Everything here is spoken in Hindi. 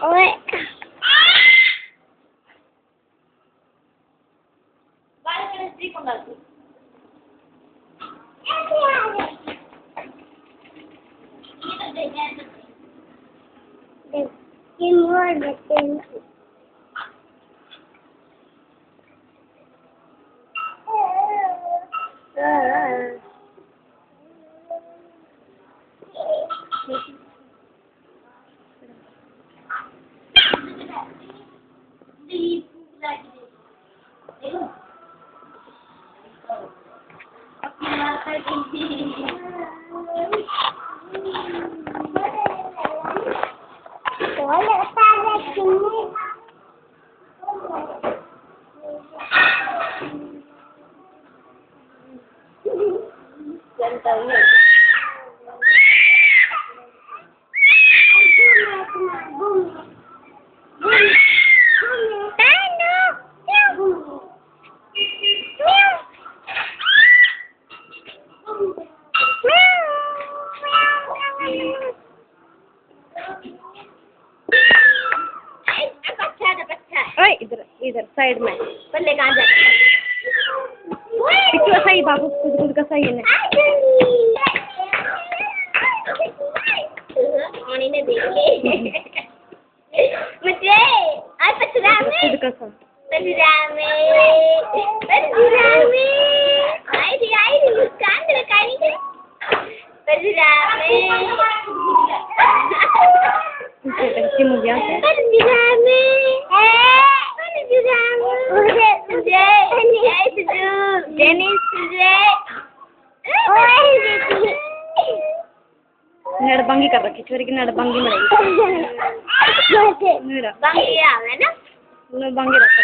ओए इधर इधर साइड में पल्ले कहाँ जाता है सही बाबू खुद का सही है ने देखे मुझे आज पचरा में खुद का पचरा में आई मुस्कान लड़कानी के पचरा में नड़बंगी कर रखी छोरी की नड़बंगी में रही नड़बंगी आवे ना नड़बंगी रख